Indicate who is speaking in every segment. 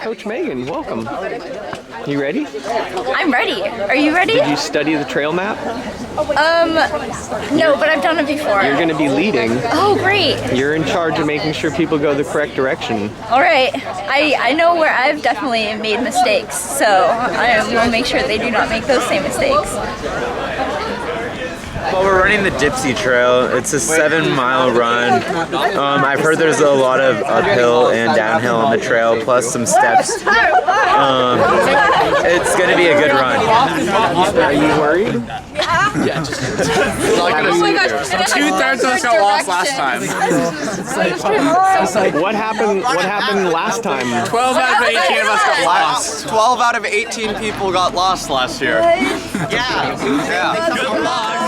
Speaker 1: Coach Megan, welcome. You ready?
Speaker 2: I'm ready. Are you ready?
Speaker 1: Did you study the trail map?
Speaker 2: No, but I've done it before.
Speaker 1: You're going to be leading.
Speaker 2: Oh, great.
Speaker 1: You're in charge of making sure people go the correct direction.
Speaker 2: All right. I know where I've definitely made mistakes, so I will make sure they do not make those same mistakes.
Speaker 3: Well, we're running the Dipsea Trail. It's a 7-mile run. I've heard there's a lot of uphill and downhill on the trail, plus some steps. It's going to be a good run.
Speaker 1: Are you worried?
Speaker 4: Yeah, just oh my gosh, 2/3 of us got lost last time.
Speaker 1: What happened last time?
Speaker 4: 12 out of 18 of us got lost.
Speaker 5: 12 out of 18 people got lost last year. Yeah. Good luck.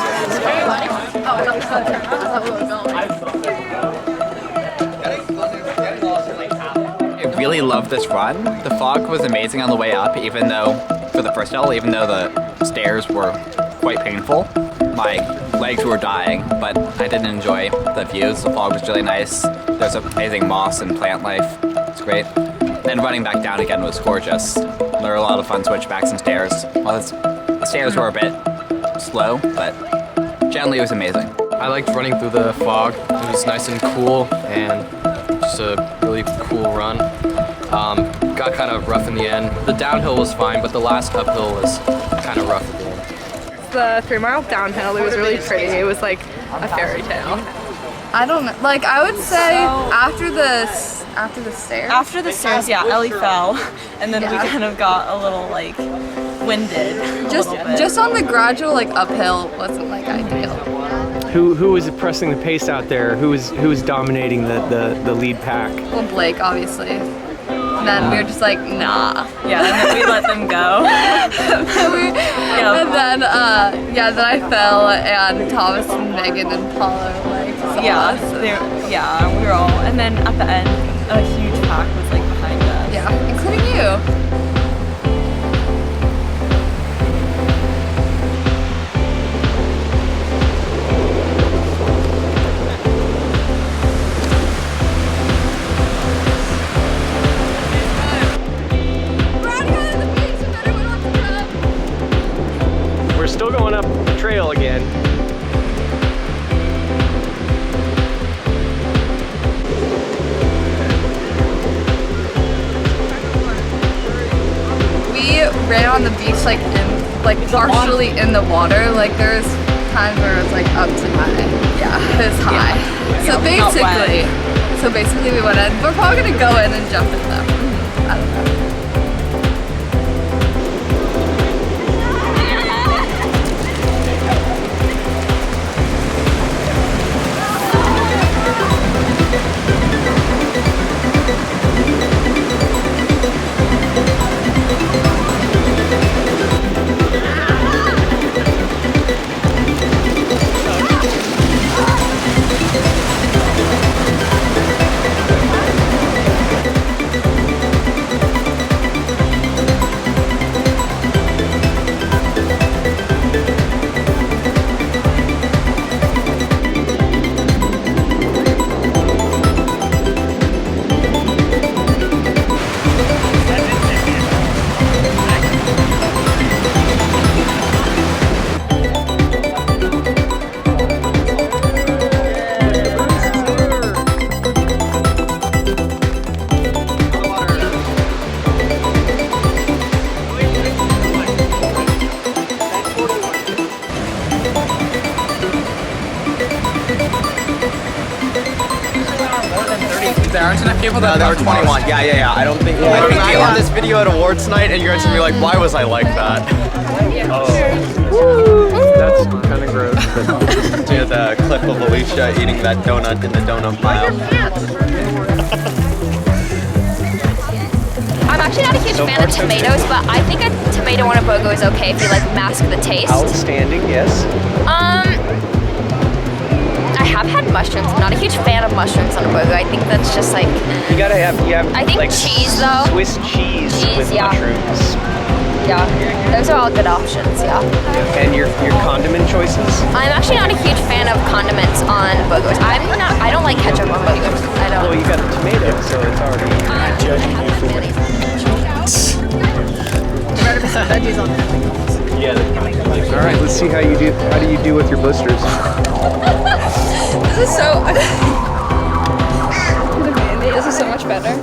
Speaker 6: I really loved this run. The fog was amazing on the way up, even though, for the first hill, even though the stairs were quite painful. My legs were dying, but I did enjoy the views. The fog was really nice. There's amazing moss and plant life. It's great. Then running back down again was gorgeous. There were a lot of fun switchbacks and stairs. Well, the stairs were a bit slow, but generally it was amazing.
Speaker 7: I liked running through the fog. It was nice and cool and just a really cool run. Got kind of rough in the end. The downhill was fine, but the last uphill was kind of rough at the end.
Speaker 8: The 3-mile downhill, it was really pretty. It was like a fairy tale.
Speaker 9: I don't know. Like, I would say after the stairs.
Speaker 10: After the stairs, yeah, Ellie fell, and then we kind of got a little like winded.
Speaker 9: Just on the gradual like uphill wasn't like ideal.
Speaker 1: Who was pressing the pace out there? Who was dominating the lead pack?
Speaker 9: Well, Blake, obviously. And then we were just like, nah.
Speaker 10: Yeah, and then we let them go.
Speaker 9: And then I fell, and Thomas and Megan and Paula were like,
Speaker 10: yeah, we were all, and then at the end, a huge pack was like behind us.
Speaker 9: Yeah, including you.
Speaker 1: We're still going up the trail again.
Speaker 9: We ran on the beach like partially in the water. Like there's times where it was like up to high. Yeah, it was high. So basically we went in. We're probably gonna go in and jump in them. I don't know.
Speaker 4: There aren't enough people that
Speaker 5: there were 21. Yeah. I don't think. I think I have this video at awards night, and you're going to be like, why was I like that?
Speaker 1: That's kind of gross.
Speaker 5: Yeah, the clip of Alicia eating that donut in the donut pile.
Speaker 2: I'm actually not a huge fan of tomatoes, but I think a tomato on a BBQ is okay if you like mask the taste.
Speaker 1: Outstanding, yes.
Speaker 2: I have had mushrooms. I'm not a huge fan of mushrooms on a BBQ. I think that's just like.
Speaker 1: You have
Speaker 2: I think
Speaker 1: like
Speaker 2: cheese though.
Speaker 1: Swiss cheese with mushrooms.
Speaker 2: Yeah, those are all good options, yeah.
Speaker 1: And your condiment choices?
Speaker 2: I'm actually not a huge fan of condiments on burgers. I don't like ketchup on burgers. I don't.
Speaker 1: Well, you got the tomato, so it's already
Speaker 2: There better be some veggies on there.
Speaker 1: Yeah. All right, let's see how you do. How do you do with your blisters?
Speaker 2: This is so. This is so much better.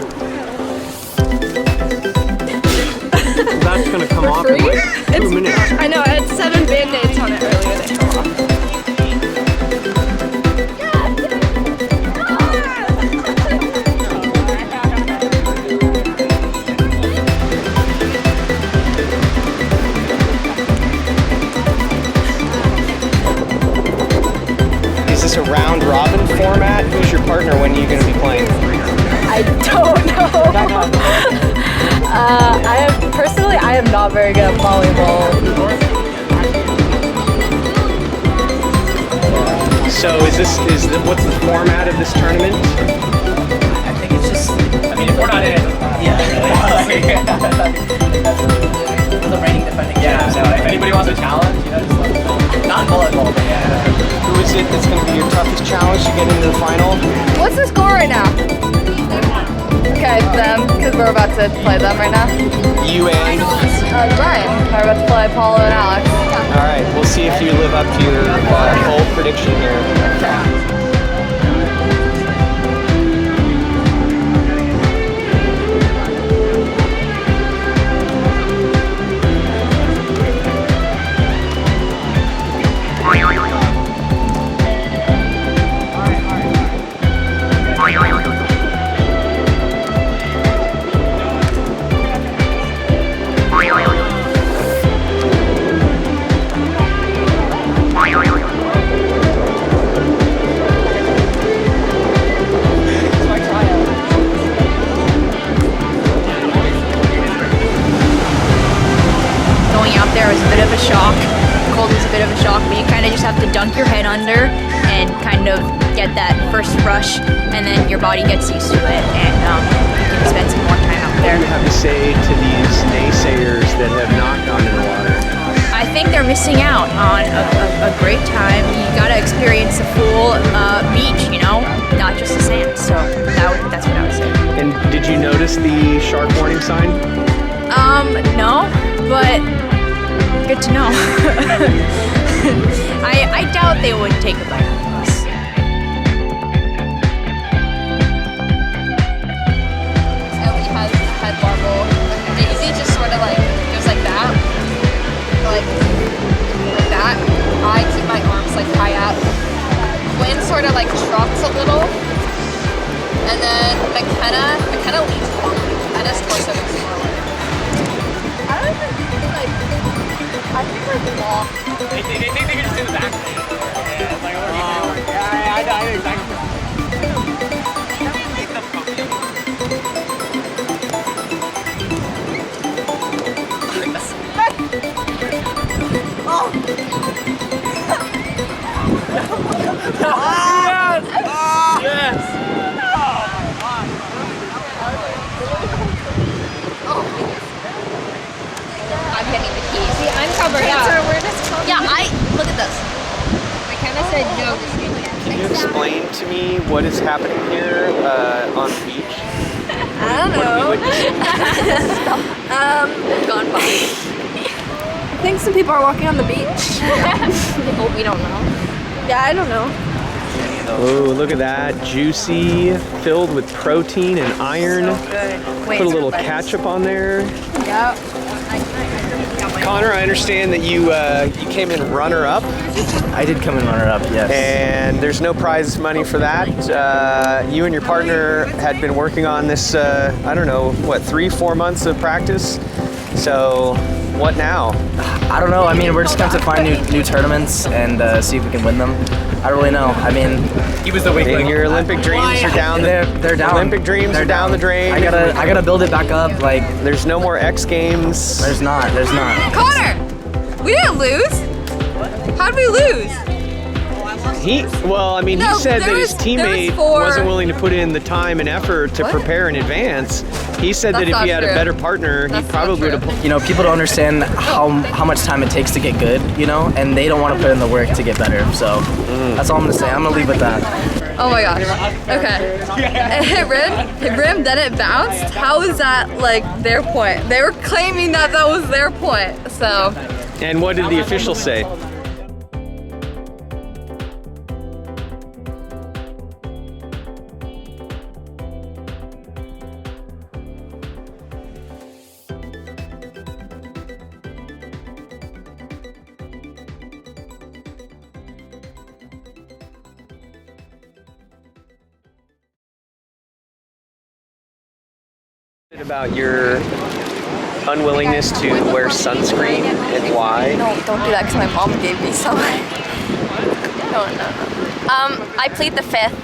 Speaker 1: That's gonna come off in like 2 minutes.
Speaker 8: I know, I had 7 band-aids on it earlier. They fell off.
Speaker 1: Is this a round robin format? Who's your partner? When are you gonna be playing?
Speaker 8: I don't know. I am not very good at volleyball.
Speaker 1: So what's the format of this tournament?
Speaker 6: I think it's just, I mean, if we're not in it, the reigning defending champ, so if anybody wants a challenge, you know, just let them know. Not volleyball, but yeah.
Speaker 1: Who is it that's going to be your toughest challenge to get into the final?
Speaker 9: What's the score right now? Okay, them, because we're about to play them right now.
Speaker 1: You and?
Speaker 9: Brian. We're about to play Paulo and Alex.
Speaker 1: All right, we'll see if you live up to your bold prediction here.
Speaker 2: Dunk your head under and kind of get that first rush, and then your body gets used to it, and you can spend some more time out there.
Speaker 1: What do you have to say to these naysayers that have not gone in the water?
Speaker 2: I think they're missing out on a great time. You gotta experience the full beach, you know, not just the sand. So that's what I would say.
Speaker 1: And did you notice the shark warning sign?
Speaker 2: No, but good to know. I doubt they would take a bite out of us.
Speaker 9: Ellie has a head barbel. Daisy just sort of like goes like that. Like that. I keep my arms like high up. Quinn sort of like drops a little. And then McKenna leans forward. McKenna's torso goes forward. I don't even think like, I think like long.
Speaker 6: They think they can just do the back. Yeah, it's like I know exactly.
Speaker 2: I'm getting the keys. See, I'm covered up. Yeah, look at this. McKenna said no.
Speaker 1: Can you explain to me what is happening here on the beach?
Speaker 8: I don't know.
Speaker 2: Gone by.
Speaker 8: I think some people are walking on the beach.
Speaker 2: Oh, we don't know.
Speaker 8: Yeah, I don't know.
Speaker 1: Oh, look at that. Juicy, filled with protein and iron. Put a little ketchup on there.
Speaker 8: Yeah.
Speaker 1: Connor, I understand that you came in runner-up.
Speaker 5: I did come in runner-up, yes.
Speaker 1: And there's no prize money for that. You and your partner had been working on this, I don't know, what, 3-4 months of practice? So, what now?
Speaker 5: I don't know. I mean, we're just going to find new tournaments and see if we can win them. I don't really know. I mean,
Speaker 6: he was the weakling.
Speaker 1: And your Olympic dreams are down.
Speaker 5: They're down.
Speaker 1: Olympic dreams are down the drain.
Speaker 5: I gotta build it back up. Like,
Speaker 1: there's no more X Games.
Speaker 5: There's not.
Speaker 9: Connor, we didn't lose. How did we lose?
Speaker 1: He said that his teammate wasn't willing to put in the time and effort to prepare in advance. He said that if he had a better partner, he probably would have.
Speaker 11: You know, people don't understand how much time it takes to get good, you know, and they don't want to put in the work to get better. So that's all I'm gonna say. I'm gonna leave with that.
Speaker 8: Oh my gosh. Okay. It hit rim, then it bounced. How is that like their point? They were claiming that that was their point. So.
Speaker 1: And what did the officials say? About your unwillingness to wear sunscreen and why?
Speaker 9: No, don't do that because my mom gave me some. No. I plead the fifth.